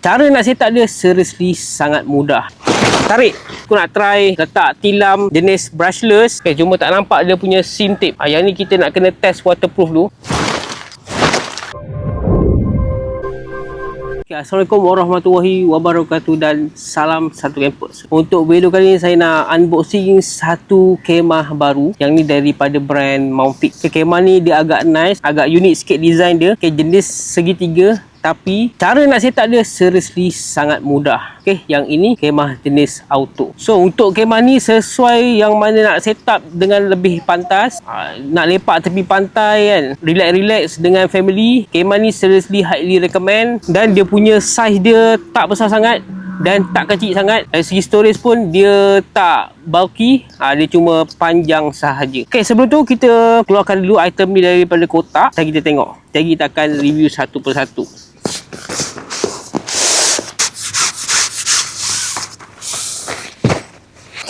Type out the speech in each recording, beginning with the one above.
Cara nak set up dia seriously sangat mudah. Tarik. Aku nak try letak tilam jenis brushless. Okay, cuma tak nampak dia punya seam tape. Yang ni kita nak kena test waterproof dulu. Okay, Assalamualaikum warahmatullahi wabarakatuh dan salam satu kampus. Untuk video kali ni saya nak unboxing satu kemah baru. Yang ni daripada brand Mount Peak. Okay, kemah ni dia agak nice, agak unik sikit design dia. Okay, jenis segitiga. Tapi cara nak set up dia seriously sangat mudah. Okay, yang ini kemah jenis auto. So untuk kemah ni sesuai yang mana nak set up dengan lebih pantas, nak lepak tepi pantai kan, relax dengan family, kemah ni seriously highly recommend. Dan dia punya size dia tak besar sangat dan tak kecil sangat. Dari segi storage pun dia tak bulky, dia cuma panjang sahaja. Okay, sebelum tu kita keluarkan dulu item ni daripada kotak dan kita tengok. Jadi kita akan review satu persatu.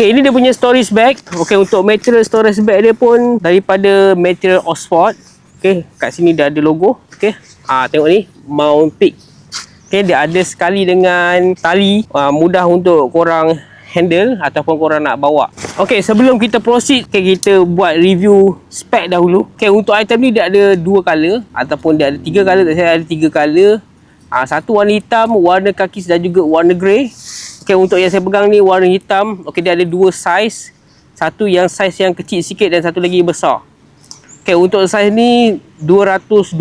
Okay, ini dia punya storage bag. Okay, untuk material storage bag dia pun daripada material Oxford. Okay, kat sini dia ada logo. Okay, tengok ni Mount Peak. Okay, dia ada sekali dengan tali, mudah untuk korang handle ataupun korang nak bawa. Okay, sebelum kita proceed, okay, kita buat review spek dahulu. Okay, untuk item ni dia ada dua color ataupun dia ada tiga color. Saya ada tiga color. Satu warna hitam, warna kakis dan juga warna grey. Okay, untuk yang saya pegang ni warna hitam. Okay, dia ada dua size. Satu yang size yang kecil sikit dan satu lagi besar. Okay, untuk size ni 220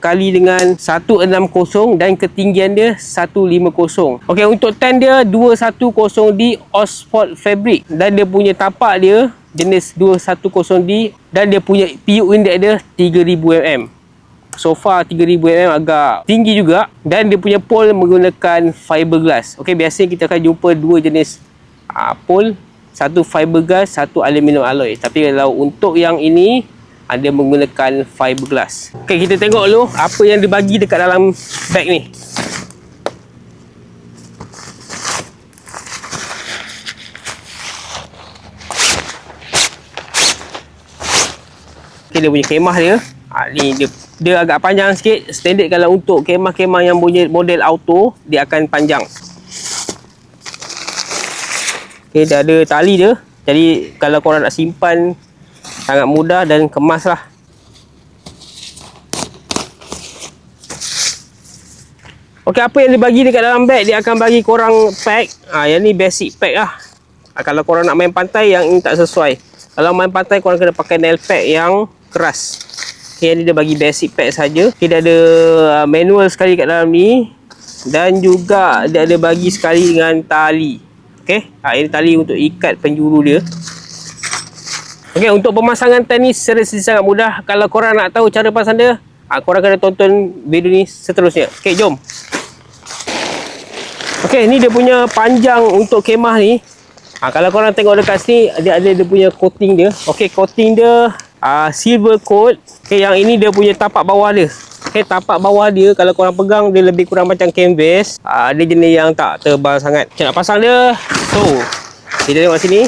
kali dengan 160 dan ketinggian dia 150. Okay, untuk tan dia 210D Oxford fabric dan dia punya tapak dia jenis 210D dan dia punya PU index dia 3000 mm. So far 3000 mm agak tinggi juga dan dia punya pole menggunakan fiberglass. Okey, biasanya kita akan jumpa dua jenis pole, satu fiberglass, satu aluminium alloy. Tapi kalau untuk yang ini dia menggunakan fiberglass. Okey, kita tengok dulu apa yang dibagi dekat dalam bag ni. Okey, dia punya kemah dia. Ni dia agak panjang sikit. Standard kalau untuk kemah-kemah yang punya model auto, dia akan panjang. Okay, dia ada tali dia. Jadi kalau korang nak simpan, sangat mudah dan kemas lah. Okay, apa yang dia bagi dekat dalam bag, dia akan bagi korang pack. Yang ni basic pack lah. Kalau korang nak main pantai, yang ini tak sesuai. Kalau main pantai, korang kena pakai nail pack yang keras. Okay, ni dia bagi basic pack saja. Okay, dia ada manual sekali kat dalam ni dan juga dia ada bagi sekali dengan tali. Okay, ini tali untuk ikat penjuru dia. Okay, untuk pemasangan tan ni seriously sangat mudah. Kalau korang nak tahu cara pasang dia, korang kena tonton video ni seterusnya. Okay, jom. Okay, ni dia punya panjang untuk kemah ni. Kalau korang tengok dekat sini, dia ada dia punya coating dia. Okay, coating dia silver coat. Okay, yang ini dia punya tapak bawah dia. Okay, tapak bawah dia kalau korang pegang dia lebih kurang macam canvas. Dia jenis yang tak tebal sangat. Macam nak pasang dia, so kita tengok sini.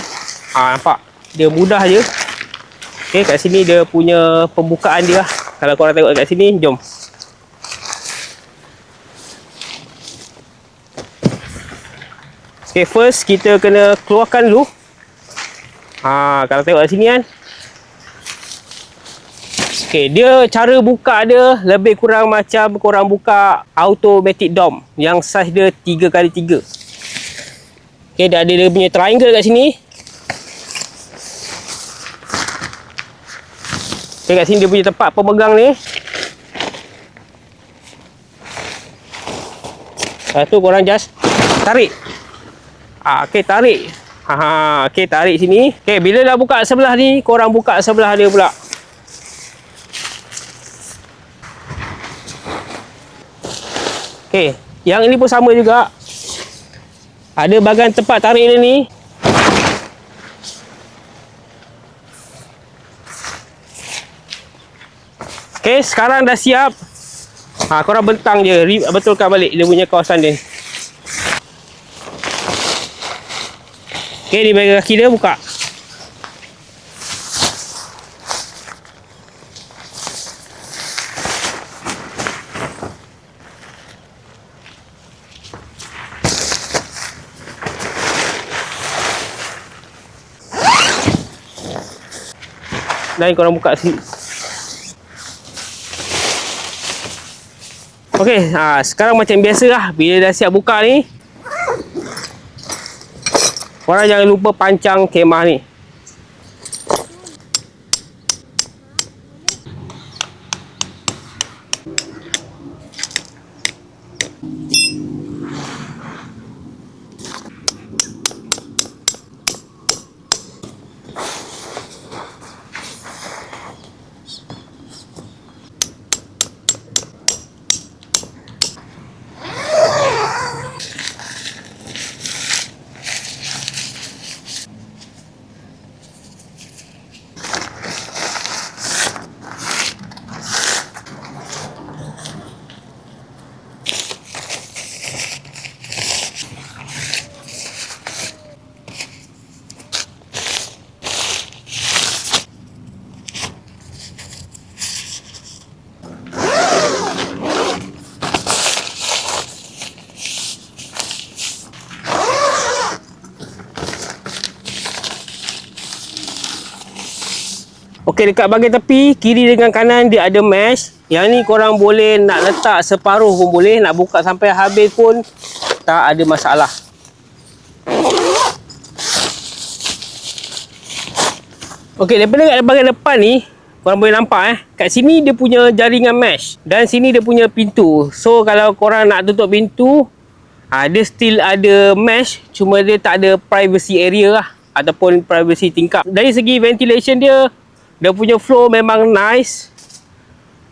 Nampak dia mudah je. Okay, kat sini dia punya pembukaan dia lah. Kalau korang tengok kat sini, jom. Okay, first kita kena keluarkan dulu. Kalau tengok kat sini kan, okay, dia cara buka dia lebih kurang macam korang buka automatic dom yang saiz dia 3x3. Okay, dia ada dia punya triangle kat sini. Okay, kat sini dia punya tempat pemegang ni. Lepas tu korang just tarik. Okay, tarik. Okay, tarik sini. Okay, bila dah buka sebelah ni, korang buka sebelah dia pula. Okay, yang ini pun sama juga. Ada bahagian tempat tarik dia ni. Okay, sekarang dah siap. Korang bentang je, betulkan balik dia punya kawasan dia. Okay, ni bahagian kaki dia buka. Dan korang buka sini. Okey, sekarang macam biasa lah. Bila dah siap buka ni, korang jangan lupa pancang kemah ni. Okey, dekat bahagian tepi, kiri dengan kanan dia ada mesh. Yang ni korang boleh nak letak separuh pun boleh, nak buka sampai habis pun tak ada masalah. Okey, daripada kat bahagian depan ni, korang boleh nampak kat sini dia punya jaringan mesh dan sini dia punya pintu. So kalau korang nak tutup pintu, dia still ada mesh, cuma dia tak ada privacy area lah ataupun privacy tingkap. Dari segi ventilation dia punya flow memang nice.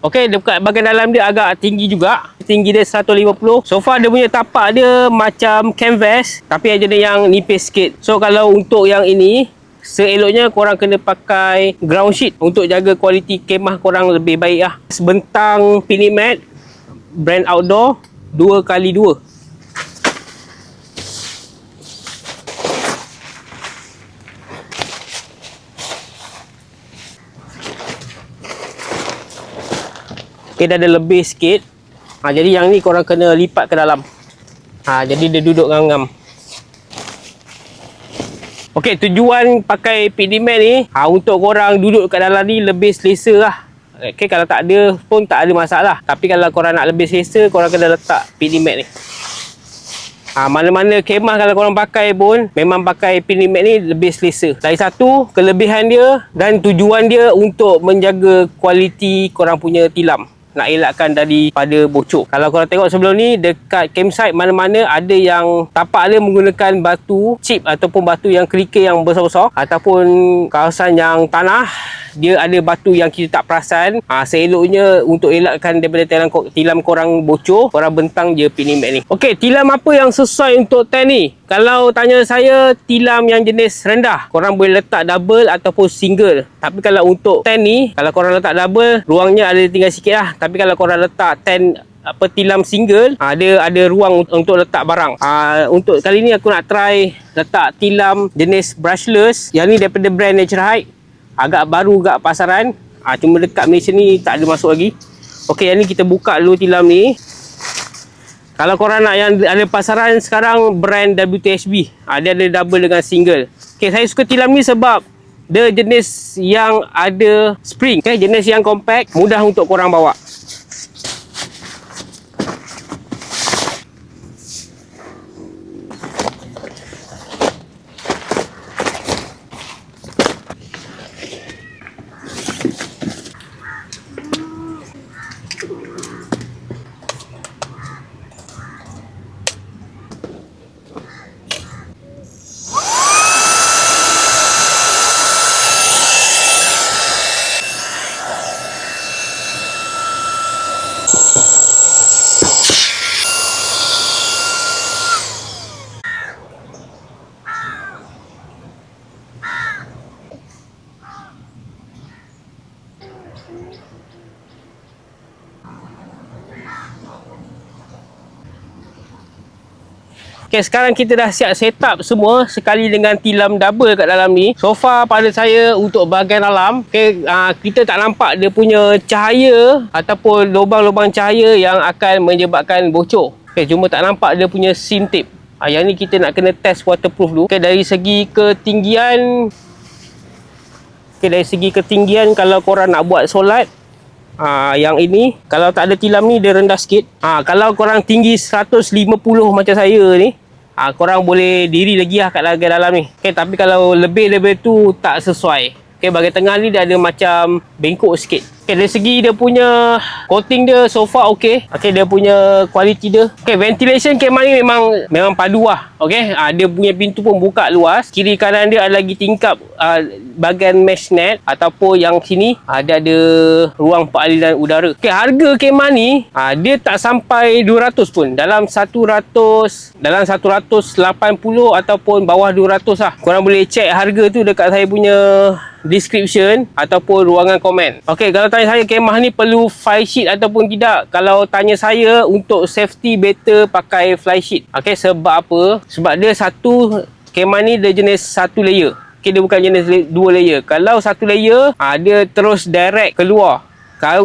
Okey, dekat bahagian dalam dia agak tinggi juga. Tinggi dia 150. So far dia punya tapak dia macam canvas, tapi ada yang nipis sikit. So kalau untuk yang ini, seeloknya korang kena pakai ground sheet untuk jaga kualiti kemah korang lebih baik lah. Sebentang picnic mat brand outdoor 2x2. Okay, dah ada lebih sikit. Jadi yang ni korang kena lipat ke dalam. Jadi dia duduk ngam-ngam. Okey, tujuan pakai picnic mat ni untuk korang duduk kat dalam ni lebih selesa lah. Okey, kalau tak ada pun tak ada masalah. Tapi kalau korang nak lebih selesa, korang kena letak picnic mat ni. Mana-mana kemah kalau korang pakai pun memang pakai picnic mat ni lebih selesa. Dari satu, kelebihan dia dan tujuan dia untuk menjaga kualiti korang punya tilam, nak elakkan daripada bocor. Kalau korang tengok sebelum ni, dekat campsite mana-mana ada yang tapak dia menggunakan batu chip ataupun batu yang kerikil yang besar-besar, ataupun kawasan yang tanah dia ada batu yang kita tak perasan. Seeloknya untuk elakkan daripada tilam korang bocor, korang bentang je picnic mat ni. Okey, tilam apa yang sesuai untuk tent ni? Kalau tanya saya, tilam yang jenis rendah korang boleh letak double ataupun single. Tapi kalau untuk tent ni, kalau korang letak double, ruangnya ada tinggal sikit lah. Tapi kalau korang letak tent tilam single, dia ada ruang untuk letak barang. Untuk kali ni aku nak try letak tilam jenis brushless. Yang ni daripada brand Nature Hike, agak baru kat pasaran. Cuma dekat Malaysia ni tak ada masuk lagi. Okey, yang ni kita buka dulu tilam ni. Kalau korang nak yang ada pasaran sekarang, brand WTHB, dia ada double dengan single. Okey, saya suka tilam ni sebab dia jenis yang ada spring. Okey, jenis yang compact, mudah untuk korang bawa. Okay, sekarang kita dah siap set up semua sekali dengan tilam double kat dalam ni. So far pada saya untuk bahagian dalam, okay, kita tak nampak dia punya cahaya ataupun lubang-lubang cahaya yang akan menyebabkan bocor. Okay, cuma tak nampak dia punya seam tape. Yang ni kita nak kena test waterproof dulu. Okay, dari segi ketinggian Okay, dari segi ketinggian kalau korang nak buat solat, yang ini kalau tak ada tilam ni dia rendah sikit. Kalau korang tinggi 150 macam saya ni, korang boleh diri lagi lah kat dalam ni. Okay, tapi kalau lebih tu tak sesuai. Okay, bahagian tengah ni dia ada macam bengkok sikit. Okay, dari segi dia punya coating dia so far okay. Okay, dia punya kualiti dia. Okay, ventilation kemah ni memang padu lah. Okay, dia punya pintu pun buka luas. Kiri kanan dia ada lagi tingkap bahagian mesh net. Ataupun yang sini dia ada ruang peraliran udara. Okay, harga kemah ni dia tak sampai 200 pun. Dalam 180 ataupun bawah 200 lah. Korang boleh check harga tu dekat saya punya description ataupun ruangan komen. Okey, kalau tanya saya kemah ni perlu fly sheet ataupun tidak, kalau tanya saya untuk safety better pakai fly sheet. Okey, sebab apa? Sebab dia satu kemah ni dia jenis satu layer. Okey, dia bukan jenis dua layer. Kalau satu layer, dia terus direct keluar.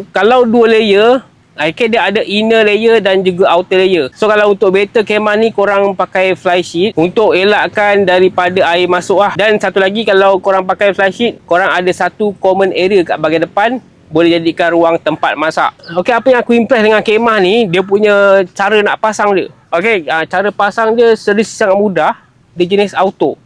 Kalau dua layer, okay, dia ada inner layer dan juga outer layer. So kalau untuk better kemah ni korang pakai fly sheet untuk elakkan daripada air masuk lah. Dan satu lagi, kalau korang pakai fly sheet, korang ada satu common area kat bahagian depan, boleh jadikan ruang tempat masak. Okay, apa yang aku impress dengan kemah ni, dia punya cara nak pasang dia. Okay, cara pasang dia seriously sangat mudah. Dia jenis auto.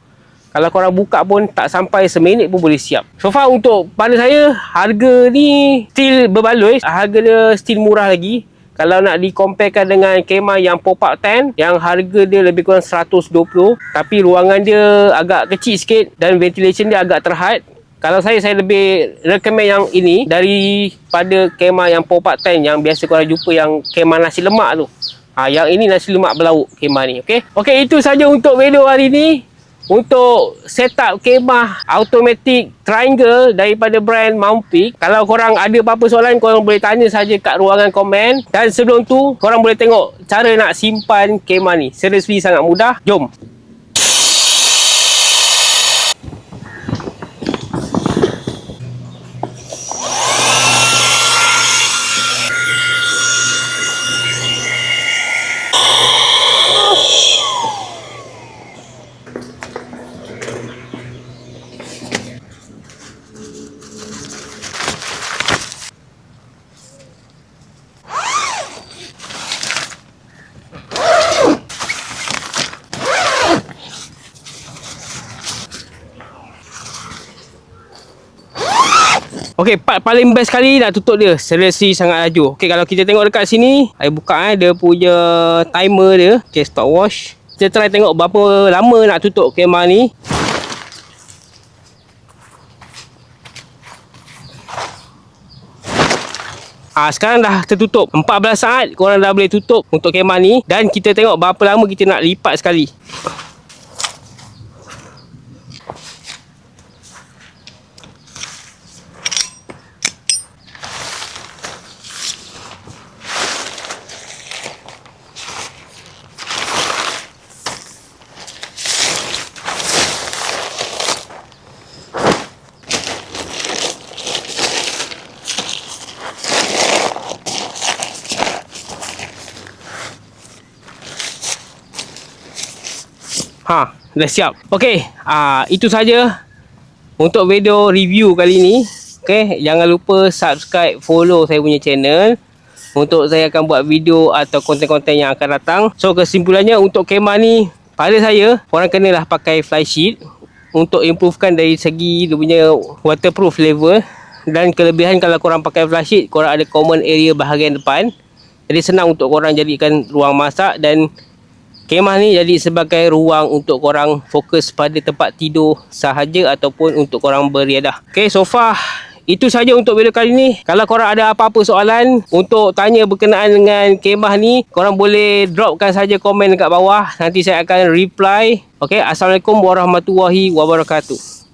Kalau korang buka pun tak sampai seminit pun boleh siap. So far untuk pada saya, harga ni still berbaloi. Harga dia still murah lagi. Kalau nak dikomparekan dengan kemah yang pop-up tent, yang harga dia lebih kurang 120. Tapi ruangan dia agak kecil sikit dan ventilation dia agak terhad. Kalau saya lebih recommend yang ini daripada kemah yang pop-up tent yang biasa korang jumpa, yang kemah nasi lemak tu. Yang ini nasi lemak berlauk kemah ni. Okay, itu saja untuk video hari ni. Untuk setup kemah automatic triangle daripada brand Mount Peak. Kalau korang ada apa-apa soalan, korang boleh tanya saja kat ruangan komen. Dan sebelum tu, korang boleh tengok cara nak simpan kemah ni. Seriously sangat mudah. Jom. Okey, part paling best sekali nak tutup dia. Seriously sangat laju. Okey, kalau kita tengok dekat sini, saya buka dia punya timer dia. Okey, stopwatch. Kita try tengok berapa lama nak tutup kemah ni. Sekarang dah tertutup 14 saat. Korang dah boleh tutup untuk kemah ni. Dan kita tengok berapa lama kita nak lipat sekali. Dah siap. Okey, itu saja untuk video review kali ni. Okey, jangan lupa subscribe, follow saya punya channel untuk saya akan buat video atau konten-konten yang akan datang. So kesimpulannya, untuk kemah ni pada saya, korang kenalah pakai fly sheet untuk improvekan dari segi dia punya waterproof level. Dan kelebihan kalau korang pakai fly sheet, korang ada common area bahagian depan. Jadi senang untuk korang jadikan ruang masak, dan kemah ni jadi sebagai ruang untuk korang fokus pada tempat tidur sahaja ataupun untuk korang beriadah. Okay, so far itu saja untuk video kali ni. Kalau korang ada apa-apa soalan untuk tanya berkenaan dengan kemah ni, korang boleh dropkan saja komen dekat bawah. Nanti saya akan reply. Okay, Assalamualaikum warahmatullahi wabarakatuh.